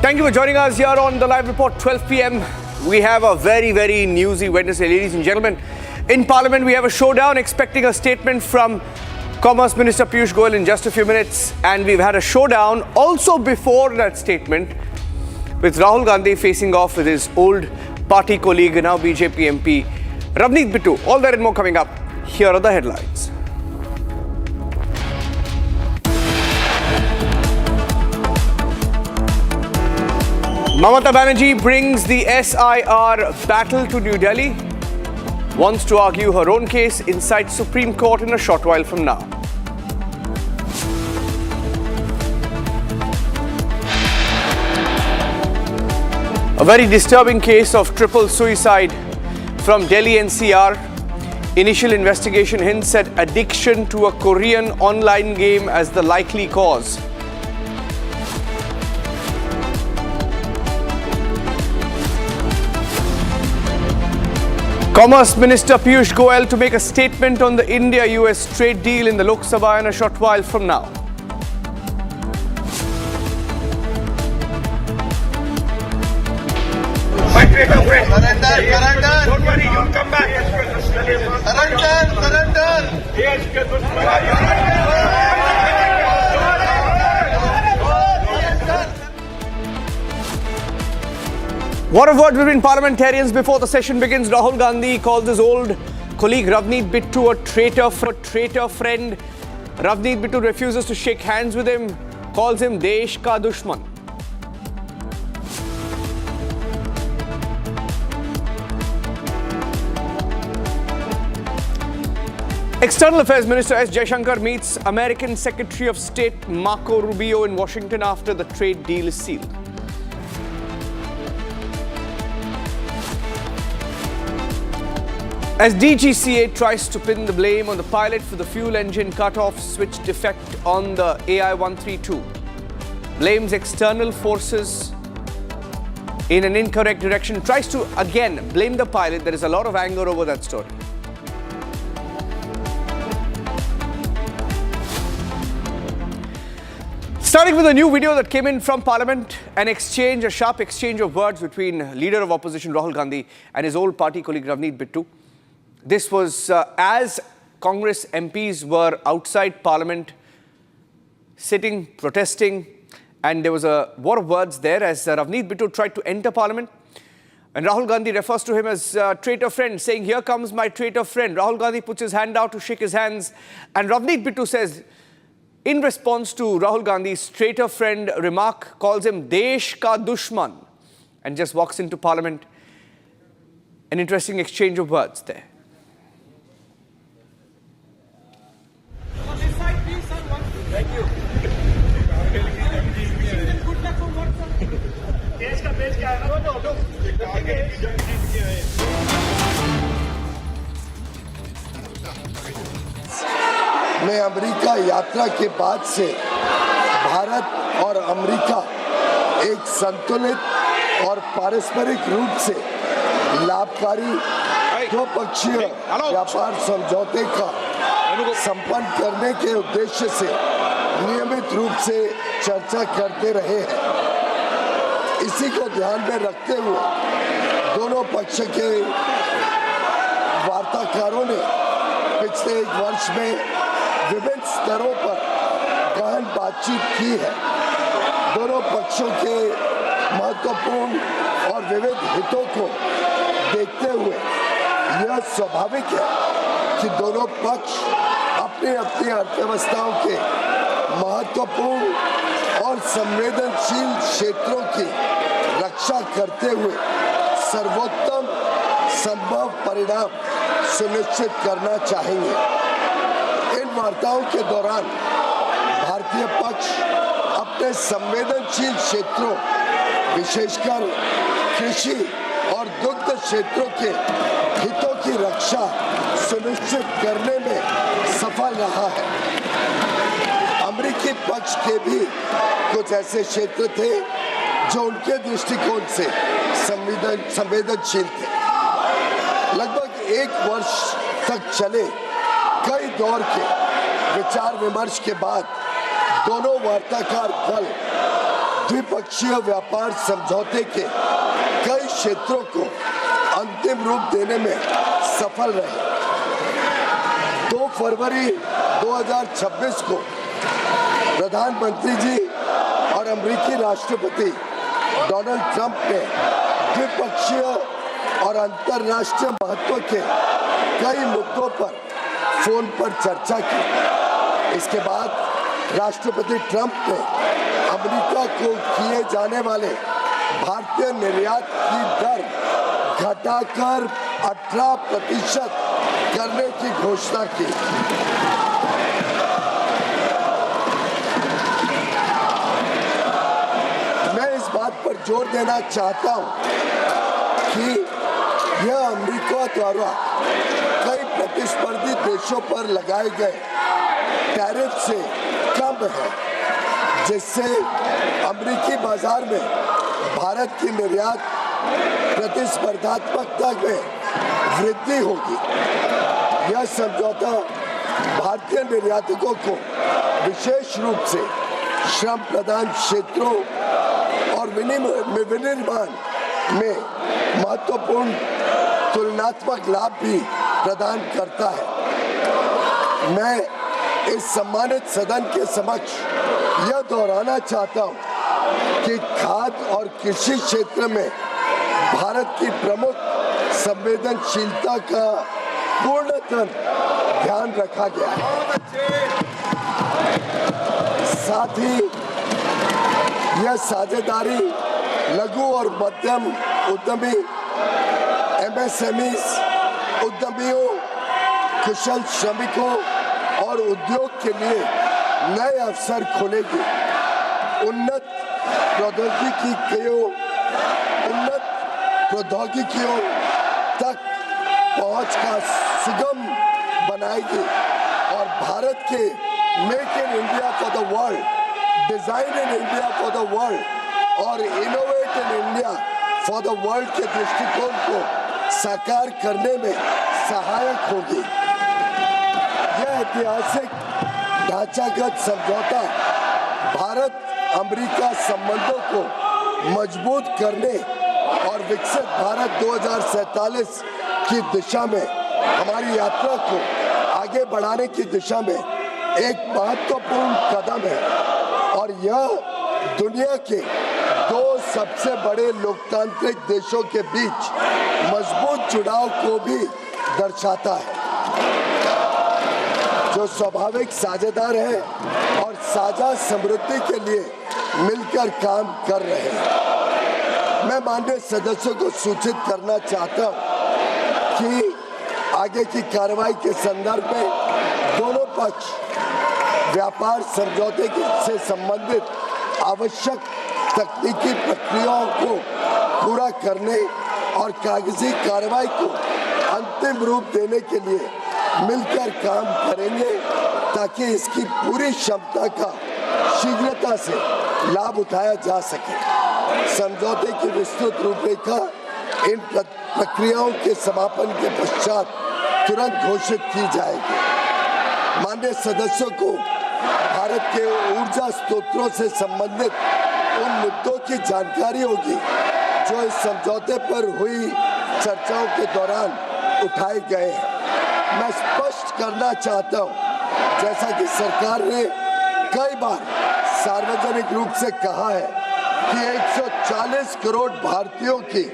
Thank you for joining us here on the Live Report, 12 p.m. We have a very, very newsy Wednesday, ladies and gentlemen. In Parliament, we have a showdown, expecting a statement from Commerce Minister Piyush Goyal in just a few minutes. And we've had a showdown also before that statement with Rahul Gandhi facing off with his old party colleague, now BJP MP, Ravneet Bittu. All that and more coming up. Here are the headlines. Mamata Banerjee brings the SIR battle to New Delhi, wants to argue her own case inside Supreme Court in a short while from now. A very disturbing case of triple suicide from Delhi NCR. Initial investigation hints at addiction to a Korean online game as the likely cause. Commerce Minister Piyush Goyal to make a statement on the India-US trade deal in the Lok Sabha in a short while from now. Don't worry, you'll come back. War of words between parliamentarians before the session begins. Rahul Gandhi calls his old colleague Ravneet Bittu a traitor friend. Ravneet Bittu refuses to shake hands with him, calls him Desh ka Dushman. External Affairs Minister S. Jaishankar meets American Secretary of State Marco Rubio in Washington after the trade deal is sealed. As DGCA tries to pin the blame on the pilot for the fuel engine cut-off switch defect on the AI-132, blames external forces in an incorrect direction, tries to again blame the pilot. There is a lot of anger over that story. Starting with a new video that came in from Parliament, a sharp exchange of words between Leader of Opposition Rahul Gandhi and his old party colleague Ravneet Bittu. This was as Congress MPs were outside Parliament, sitting, protesting, and there was a war of words there as Ravneet Bittu tried to enter Parliament. And Rahul Gandhi refers to him as traitor friend, saying, "Here comes my traitor friend." Rahul Gandhi puts his hand out to shake his hands, and Ravneet Bittu says, in response to Rahul Gandhi's traitor friend remark, calls him Desh ka Dushman, and just walks into Parliament. An interesting exchange of words there. Thank you. मैं America यात्रा के बाद से भारत और America एक संतुलित और पारस्परिक रूप से लाभकारी द्विपक्षीय व्यापार समझौते का संपन्न करने के उद्देश्य से नियमित रूप से चर्चा करते रहे हैं। इसी को ध्यान में रखते हुए दोनों पक्ष के वार्ताकारों ने पिछले एक वर्ष में विभिन्न स्तरों पर गहन बातचीत की है। दोनों पक्षों के महत्वपूर्ण और विविध हितों को देखते हुए यह स्वाभाविक है कि दोनों पक्ष अपनी अपनी अर्थव्यवस्थाओं के महत्वपूर्ण और संवेदनशील क्षेत्रों की रक्षा करते हुए सर्वोत्तम संभव परिणाम सुनिश्चित करना चाहेंगे। इन वार्ताओं के दौरान भारतीय पक्ष अपने संवेदनशील क्षेत्रों, विशेषकर कृषि और दुग्ध क्षेत्रों के हितों की रक्षा सुनिश्चित करने में सफल रहा है। अमेरिकी पक्ष के भी कुछ ऐसे क्षेत्र थे जो उनके दृष्टिकोण से संवेदनशील थे। लगभग एक वर्ष तक चले कई दौर के विचार विमर्श के बाद दोनों वार्ताकार दल द्विपक्षीय व्यापार समझौते के कई क्षेत्रों को अंतिम रूप देने में सफल रहे। 2 फरवरी 2026 को प्रधानमंत्री जी और अमेरिकी राष्ट्रपति डोनाल्ड ट्रंप ने द्विपक्षीय और अंतर्राष्ट्रीय महत्व के कई मुद्दों पर फोन पर चर्चा की। इसके बाद राष्ट्रपति ट्रंप ने अमेरिका को किए जाने वाले भारतीय निर्यात की दर घटाकर 18% करने की घोषणा की। मैं इस बात पर जोर देना चाहता हूं कि यह अमेरिका द्वारा कई प्रतिस्पर्धी देशों पर लगाए गए टैरिफ से कम है, जिससे अमेरिकी बाजार में भारत की निर्यात प्रतिस्पर्धात्मकता में वृद्धि होगी। यह समझौता भारतीय निर्यातकों को विशेष रूप से श्रम प्रधान क्षेत्रों और विनिर्माण में महत्वपूर्ण तुलनात्मक लाभ भी प्रदान करता है। मैं इस सम्मानित सदन के समक्ष यह दोहराना चाहता हूं कि खाद्य और कृषि क्षेत्र में भारत की प्रमुख संवेदनशीलता का पूर्णतः ध्यान रखा गया है। साथ ही यह साझेदारी लघु और मध्यम उद्यमी MSMEs उद्यमियों, कुशल श्रमिकों और उद्योग के लिए नए अवसर खोलेगी। उन्नत प्रौद्योगिकियों तक पहुंच का सुगम बनाएगी और भारत के make in India for the world, design in India for the world और innovate in India for the world के दृष्टिकोण को साकार करने में सहायक होगी। यह ऐतिहासिक ढांचागत समझौता भारत अमेरिका संबंधों को मजबूत करने और विकसित भारत 2047 की दिशा में हमारी यात्रा को आगे बढ़ाने की दिशा में एक महत्वपूर्ण कदम है और यह दुनिया के 2 सबसे बड़े लोकतांत्रिक देशों के बीच मजबूत जुड़ाव को भी दर्शाता है, जो स्वाभाविक साझेदार है और साझा समृद्धि के लिए मिलकर काम कर रहे हैं। मैं माननीय सदस्यों को सूचित करना चाहता हूं कि आगे की कार्रवाई के संदर्भ में दोनों पक्ष व्यापार समझौते से संबंधित आवश्यक तकनीकी प्रक्रियाओं को पूरा करने और कागजी कार्रवाई को अंतिम रूप देने के लिए मिलकर काम करेंगे ताकि इसकी पूरी क्षमता का शीघ्रता से लाभ उठाया जा सके। समझौते की विस्तृत रूपरेखा इन प्रक्रियाओं के समापन के पश्चात तुरंत घोषित की जाएगी। माननीय सदस्यों को भारत के ऊर्जा स्रोतों से संबंधित उन मुद्दों की जानकारी होगी जो इस समझौते पर हुई चर्चाओं के दौरान उठाए गए हैं। मैं स्पष्ट करना चाहता हूं, जैसा कि सरकार ने कई बार सार्वजनिक रूप से कहा है कि 140 करोड़ भारतीयों की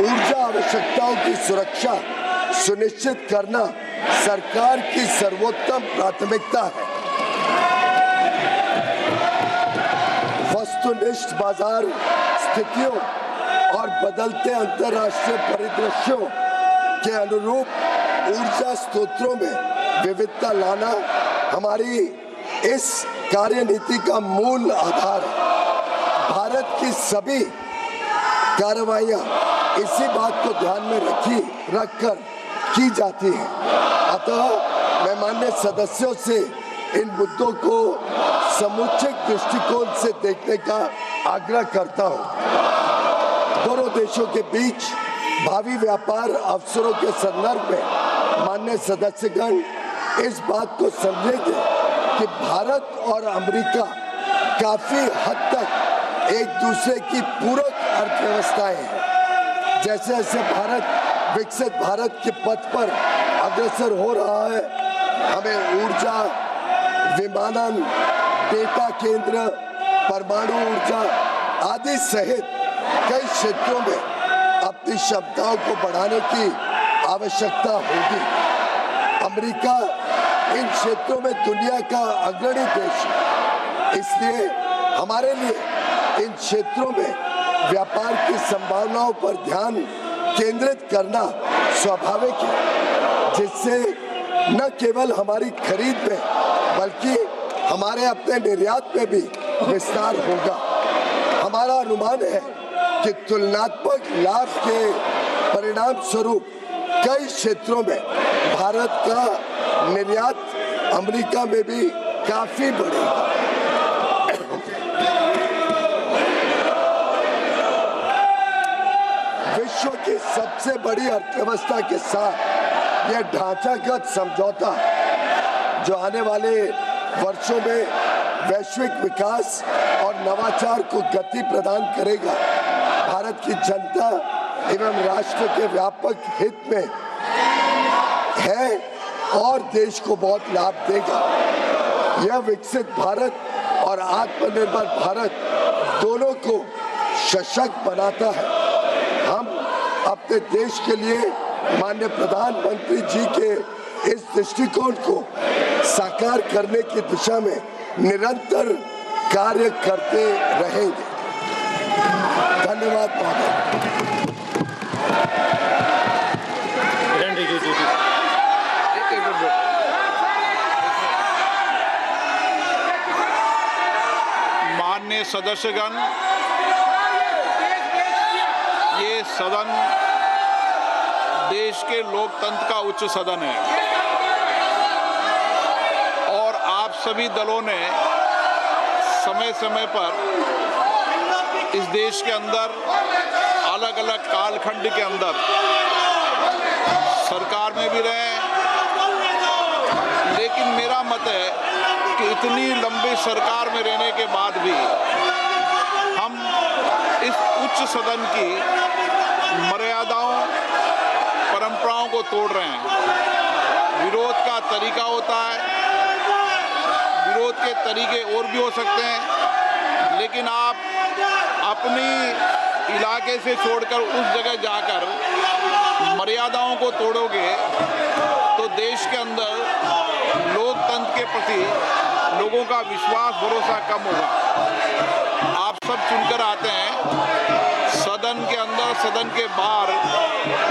ऊर्जा आवश्यकताओं की सुरक्षा सुनिश्चित करना सरकार की सर्वोत्तम प्राथमिकता है। वस्तुनिष्ठ बाजार स्थितियों और बदलते अंतर्राष्ट्रीय परिदृश्यों के अनुरूप ऊर्जा स्रोतों में विविधता लाना हमारी इस कार्यनीति का मूल आधार है। भारत की सभी कार्रवाइयां इसी बात को ध्यान में रखकर की जाती हैं। अतः मैं माननीय सदस्यों से इन मुद्दों को समुचित दृष्टिकोण से देखने का आग्रह करता हूं। दोनों देशों के बीच भावी व्यापार अवसरों के संदर्भ में माननीय सदस्यगण इस बात को समझेंगे कि भारत और अमेरिका काफी हद तक एक दूसरे की पूरक अर्थव्यवस्थाएं हैं। जैसे जैसे भारत विकसित भारत के पथ पर अग्रसर हो रहा है, हमें ऊर्जा, विमानन, डेटा केंद्र, परमाणु ऊर्जा आदि सहित कई क्षेत्रों में अपनी क्षमताओं को बढ़ाने की आवश्यकता होगी। अमेरिका इन क्षेत्रों में दुनिया का अग्रणी देश है, इसलिए हमारे लिए इन क्षेत्रों में व्यापार की संभावनाओं पर ध्यान केंद्रित करना स्वाभाविक है, जिससे न केवल हमारी खरीद में बल्कि हमारे अपने निर्यात में भी विस्तार होगा। हमारा अनुमान है कि तुलनात्मक लाभ के परिणाम स्वरूप कई क्षेत्रों में भारत का निर्यात अमेरिका में भी काफी बढ़ेगा। विश्व की सबसे बड़ी अर्थव्यवस्था के साथ यह ढांचागत समझौता जो आने वाले वर्षों में वैश्विक विकास और नवाचार को गति प्रदान करेगा, भारत की जनता एवं राष्ट्र के व्यापक हित में है और देश को बहुत लाभ देगा। यह विकसित भारत और आत्मनिर्भर भारत दोनों को सशक्त बनाता है। हम अपने देश के लिए माननीय प्रधानमंत्री जी के इस दृष्टिकोण को साकार करने की दिशा में निरंतर कार्य करते रहेंगे। धन्यवाद महोदय। माननीय सदस्यगण, ये सदन देश के लोकतंत्र का उच्च सदन है और आप सभी दलों ने समय समय पर इस देश के अंदर अलग अलग कालखंड के अंदर सरकार में भी रहे, लेकिन मेरा मत है कि इतनी लंबी सरकार में रहने के बाद भी हम इस उच्च सदन की मर्यादाओं, परंपराओं को तोड़ रहे हैं। विरोध का तरीका होता है, विरोध के तरीके और भी हो सकते हैं, लेकिन आप अपनी इलाके से छोड़कर उस जगह जाकर मर्यादाओं को तोड़ोगे तो देश के अंदर लोकतंत्र के प्रति लोगों का विश्वास, भरोसा कम होगा। आप सब चुनकर आते हैं, सदन के अंदर, सदन के बाहर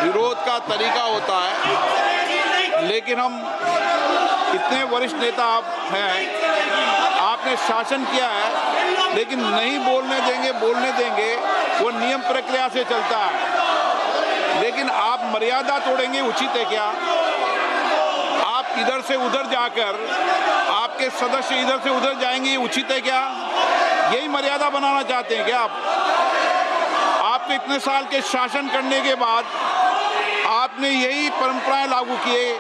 विरोध का तरीका होता है, लेकिन हम इतने वरिष्ठ नेता आप हैं, आपने शासन किया है, लेकिन नहीं बोलने देंगे, वो नियम प्रक्रिया से चलता है, लेकिन आप मर्यादा तोड़ेंगे, उचित है क्या? आप इधर से उधर जाकर आपके सदस्य इधर से उधर जाएंगे, उचित है क्या? यही मर्यादा बनाना चाहते हैं क्या आप? आपने इतने साल के शासन करने के बाद आपने यही परंपराएं लागू किए।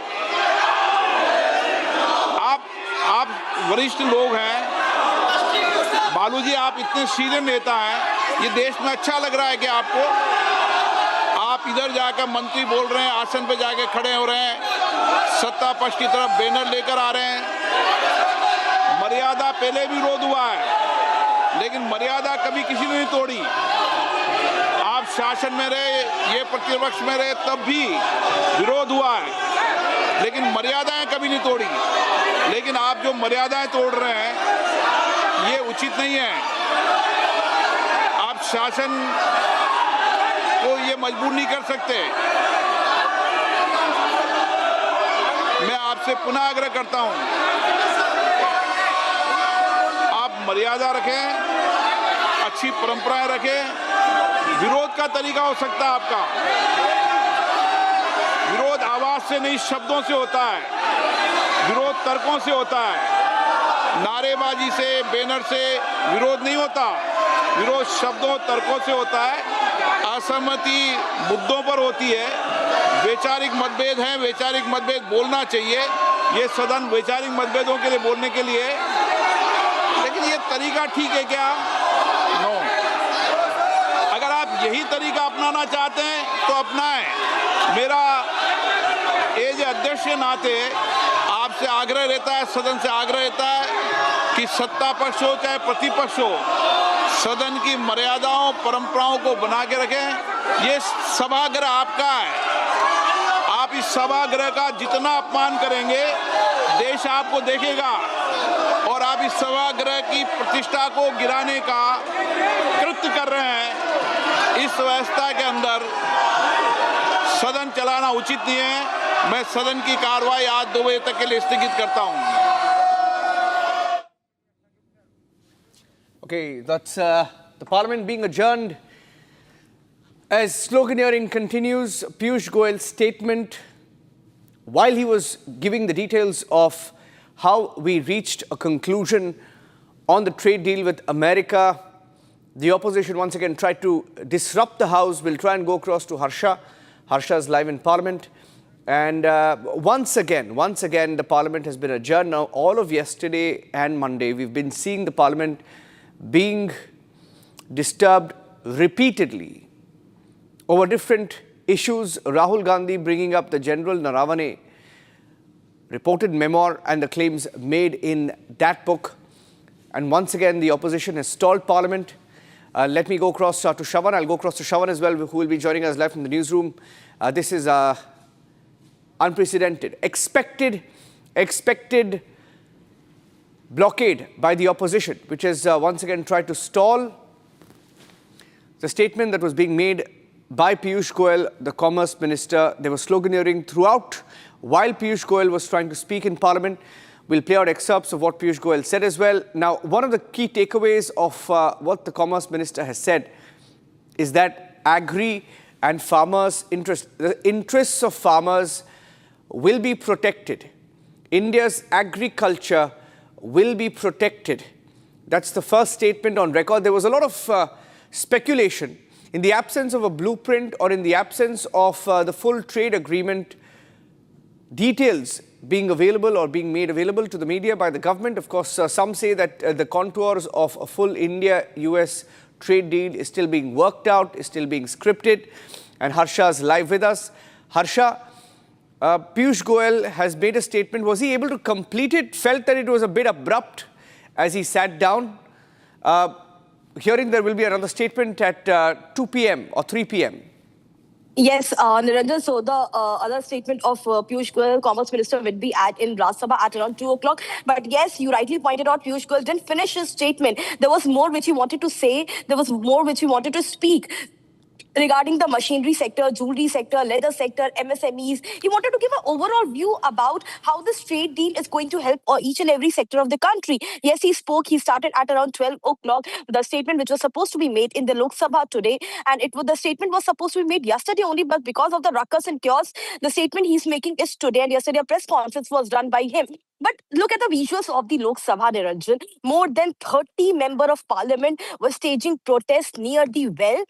आप वरिष्ठ लोग हैं, बालू जी, आप इतने सीनियर नेता हैं, ये देश में अच्छा लग रहा है कि आपको? आप इधर जाकर मंत्री बोल रहे हैं, आसन पे जाके खड़े हो रहे हैं, सत्ता पक्ष की तरफ बैनर लेकर आ रहे हैं। मर्यादा पहले भी विरोध हुआ है, लेकिन मर्यादा कभी किसी ने नहीं तोड़ी। आप शासन में रहे, ये प्रतिपक्ष में रहे, तब भी विरोध हुआ है, लेकिन मर्यादाएं कभी नहीं तोड़ी। लेकिन आप जो मर्यादाएं तोड़ रहे हैं, ये उचित नहीं है। आप शासन को ये मजबूर नहीं कर सकते। मैं आपसे पुनः आग्रह करता हूं, आप मर्यादा रखें, अच्छी परंपराएं रखें। विरोध का तरीका हो सकता है आपका, विरोध आवाज से नहीं, शब्दों से होता है, विरोध तर्कों से होता है। नारेबाजी से, बैनर से विरोध नहीं होता, विरोध शब्दों, तर्कों से होता है। असहमति मुद्दों पर होती है, वैचारिक मतभेद हैं, वैचारिक मतभेद बोलना चाहिए, ये सदन वैचारिक मतभेदों के लिए बोलने के लिए, लेकिन ये तरीका ठीक है क्या? नो। यही तरीका अपनाना चाहते हैं तो अपनाएं। मेरा एज अध्यक्ष के नाते आपसे आग्रह रहता है, सदन से आग्रह रहता है कि सत्ता पक्ष हो चाहे प्रतिपक्ष हो, सदन की मर्यादाओं परंपराओं को बना के रखें। ये सभागृह आपका है, आप इस सभागृह का जितना अपमान करेंगे देश आपको देखेगा, और आप इस सभागृह की प्रतिष्ठा को गिराने का कृत्य कर रहे हैं। इस व्यवस्था के अंदर सदन चलाना उचित नहीं है। मैं सदन की कार्रवाई आज 2 बजे तक के लिए स्थगित करता हूं। Okay, that's the parliament being adjourned. As sloganeering continues, Piyush Goyal's statement, while he was giving the details of how we reached a conclusion on the trade deal with America, the opposition once again tried to disrupt the House. We'll try and go across to Harsha. Harsha is live in Parliament. And once again, the Parliament has been adjourned. Now, all of yesterday and Monday, we've been seeing the Parliament being disturbed repeatedly over different issues. Rahul Gandhi bringing up the General Naravane reported memoir and the claims made in that book. And once again, the opposition has stalled Parliament. Let me go across to Shravan. I'll go across to Shravan as well, who will be joining us live from the newsroom. This is unprecedented, expected blockade by the opposition, which has once again tried to stall the statement that was being made by Piyush Goyal, the Commerce Minister. There was sloganeering throughout while Piyush Goyal was trying to speak in Parliament. We'll play out excerpts of what Piyush Goyal said as well. Now, one of the key takeaways of what the Commerce Minister has said is that agri and farmers' the interests of farmers will be protected. India's agriculture will be protected. That's the first statement on record. There was a lot of speculation in the absence of a blueprint or in the absence of the full trade agreement details being available or being made available to the media by the government. Of course, some say that the contours of a full India-US trade deal is still being worked out, is still being scripted. And Harsha is live with us. Harsha, Piyush Goyal has made a statement. Was he able to complete it? Felt that it was a bit abrupt as he sat down. Hearing there will be another statement at 2 p.m. or 3 p.m. Yes, Niranjan, so the other statement of Piyush Goyal, Commerce Minister, will be in Rajya Sabha at around 2 o'clock. But yes, you rightly pointed out, Piyush Goyal didn't finish his statement. There was more which he wanted to say. There was more which he wanted to speak regarding the machinery sector, jewelry sector, leather sector, MSMEs. He wanted to give an overall view about how this trade deal is going to help each and every sector of the country. Yes, he spoke. He started at around 12 o'clock. The statement which was supposed to be made in the Lok Sabha today, and the statement was supposed to be made yesterday only, but because of the ruckus and chaos, the statement he's making is today, and yesterday a press conference was done by him. But look at the visuals of the Lok Sabha, Niranjan. More than 30 members of parliament were staging protests near the well,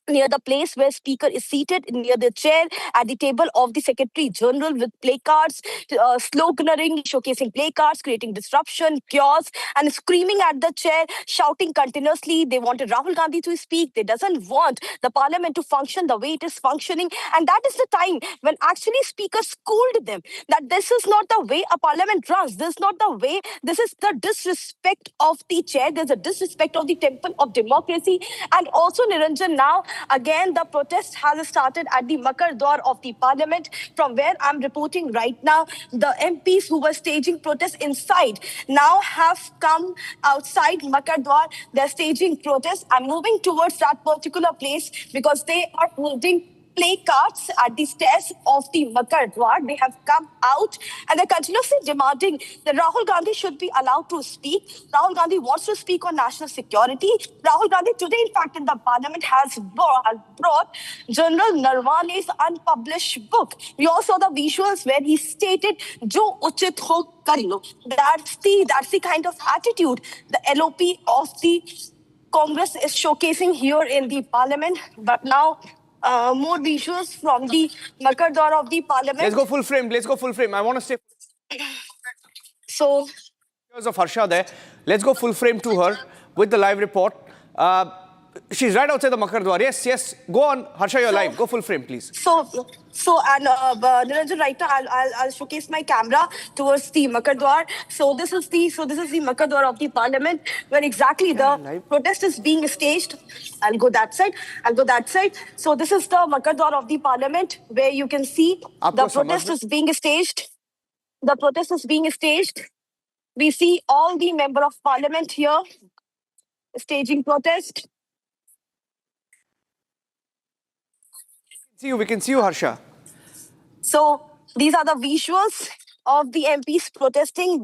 near the place where speaker is seated, near the chair at the table of the Secretary General, with placards, sloganeering, showcasing placards, creating disruption, chaos, and screaming at the chair, shouting continuously. They wanted Rahul Gandhi to speak. They doesn't want the parliament to function the way it is functioning. And that is the time when actually speaker schooled them that this is not the way a parliament runs. This is not the way. This is the disrespect of the chair. There's a disrespect of the temple of democracy. And also, Niranjan, now, again, the protest has started at the Makar Dwar of the parliament, from where I'm reporting right now. The MPs who were staging protests inside now have come outside Makar Dwar. They're staging protests and moving towards that particular place because they are holding placards at the stairs of the Makar Dwar. They have come out and they're continuously demanding that Rahul Gandhi should be allowed to speak. Rahul Gandhi wants to speak on national security. Rahul Gandhi today, in fact, in the parliament has brought General Narwane's unpublished book. We also saw the visuals where he stated, "Jo uchit ho kar lo." That's the kind of attitude the LOP of the Congress is showcasing here in the parliament. But now, more visuals from the Makar Dwar of the parliament. Let's go full frame. Let's go full frame. I want to stay. So, Of Harsha there. Let's go full frame to her with the live report. She's right outside the Makar Dwar. Yes, yes. Go on, Harsha, you're live. Go full frame, please. Niranjan, right now I'll showcase my camera towards the Makar Dwar. So this is the Makar Dwar of the Parliament, where exactly the protest is being staged. I'll go that side. So this is the Makar Dwar of the Parliament, where you can see the protest is being staged. The protest is being staged. We see all the member of Parliament here staging protest. We can see you, Harsha. So these are the visuals of the MPs protesting.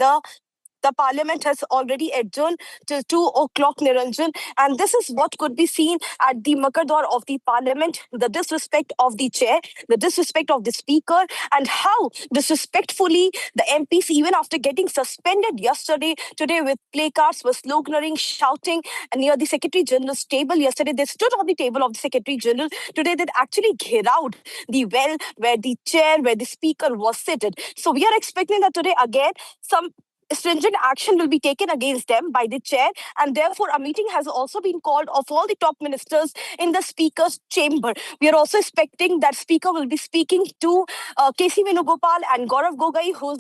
The parliament has already adjourned till 2 o'clock, Niranjan. And this is what could be seen at the Makar Dwar of the parliament. The disrespect of the chair, the disrespect of the speaker, and how disrespectfully the MPs, even after getting suspended yesterday, today with placards, were sloganeering, shouting near the Secretary General's table. Yesterday, they stood on the table of the Secretary General. Today, they actually gherowed the well where the chair, where the speaker was seated. So we are expecting that today, again, some stringent action will be taken against them by the chair, and therefore a meeting has also been called of all the top ministers in the speaker's chamber. We are also expecting that speaker will be speaking to K.C. Venugopal and Gaurav Gogoi, who's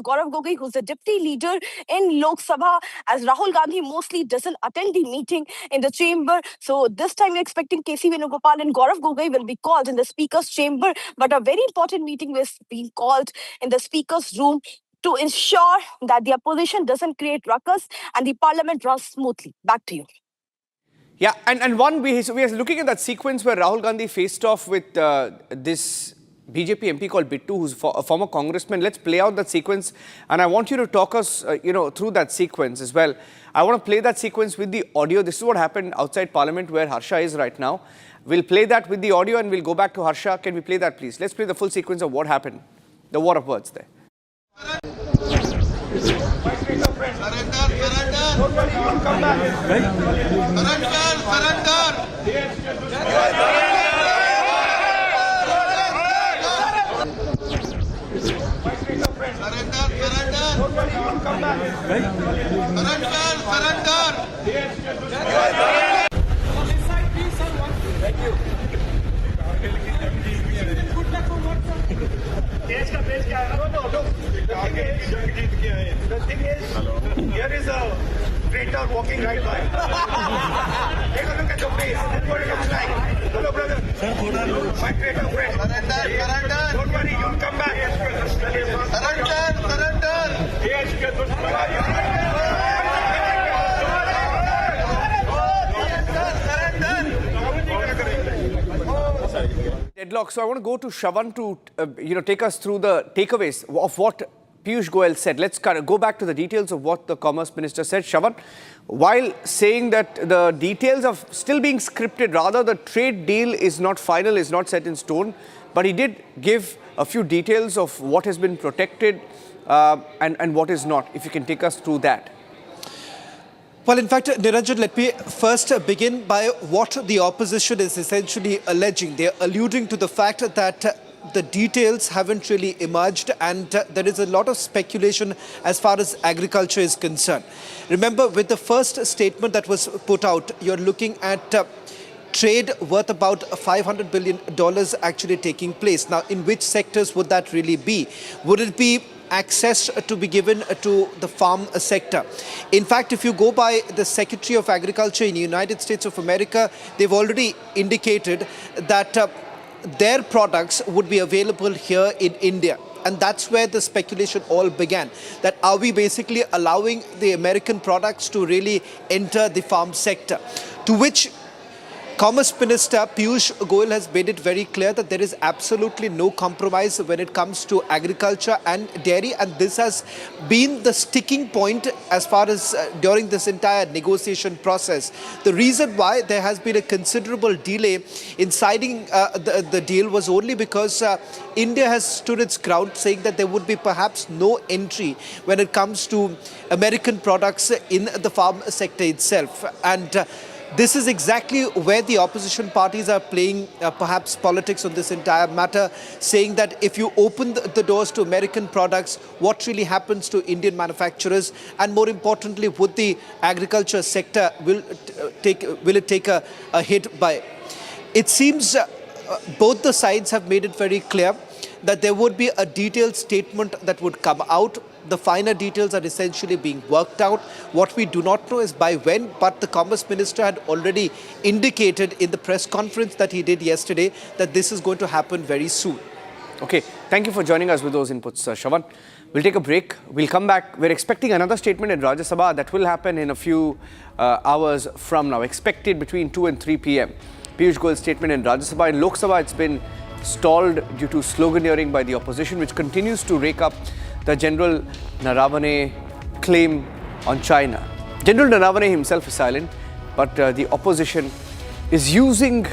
the deputy leader in Lok Sabha, as Rahul Gandhi mostly doesn't attend the meeting in the chamber. So this time we're expecting K.C. Venugopal and Gaurav Gogoi will be called in the speaker's chamber, but a very important meeting is being called in the speaker's room to ensure that the opposition doesn't create ruckus and the parliament runs smoothly. Back to you. Yeah, and we are looking at that sequence where Rahul Gandhi faced off with this BJP MP called Bittu, who's a former congressman. Let's play out that sequence, and I want you to talk us, through that sequence as well. I want to play that sequence with the audio. This is what happened outside Parliament, where Harsha is right now. We'll play that with the audio, and we'll go back to Harsha. Can we play that, please? Let's play the full sequence of what happened. The war of words there. The thing is, here is a traitor walking right by. Take a look at your face. That's what it looks like. Hello, brother. My traitor friend. Surrender. Don't worry, you'll come back. Deadlock. So I want to go to Shravan to take us through the takeaways of what Piyush Goyal said. Let's kind of go back to the details of what the Commerce Minister said. Shravan, while saying that the details are still being scripted, rather the trade deal is not final, is not set in stone, but he did give a few details of what has been protected and what is not. If you can take us through that. Well, in fact, Niranjan, let me first begin by what the opposition is essentially alleging. They're alluding to the fact that the details haven't really emerged, and there is a lot of speculation as far as agriculture is concerned. Remember, with the first statement that was put out, you're looking at trade worth about $500 billion actually taking place. Now, in which sectors would that really be? Would it be access to be given to the farm sector? In fact, if you go by the Secretary of Agriculture in the United States of America, they've already indicated that their products would be available here in India. And that's where the speculation all began. That are we basically allowing the American products to really enter the farm sector? To which Commerce Minister Piyush Goyal has made it very clear that there is absolutely no compromise when it comes to agriculture and dairy, and this has been the sticking point as far as during this entire negotiation process. The reason why there has been a considerable delay in signing the deal was only because India has stood its ground, saying that there would be perhaps no entry when it comes to American products in the farm sector itself. And This is exactly where the opposition parties are playing perhaps politics on this entire matter, saying that if you open the doors to American products, what really happens to Indian manufacturers, and more importantly, would the agriculture sector will it take a hit by? It seems both the sides have made it very clear that there would be a detailed statement that would come out. The finer details are essentially being worked out. What we do not know is by when, but the Commerce Minister had already indicated in the press conference that he did yesterday that this is going to happen very soon. Okay, thank you for joining us with those inputs, Shravan. We'll take a break. We'll come back. We're expecting another statement in Rajya Sabha that will happen in a few hours from now, expected between 2 and 3 p.m. Piyush Goyal's statement in Rajya Sabha. In Lok Sabha, it's been stalled due to sloganeering by the opposition, which continues to rake up the General Narawane claim on China. General Narawane himself is silent, but the opposition is using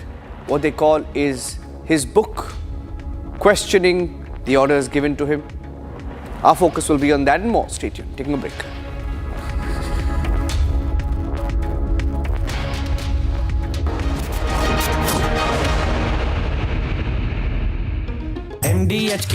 what they call is his book, questioning the orders given to him. Our focus will be on that and more. Stay tuned. Taking a break. MDH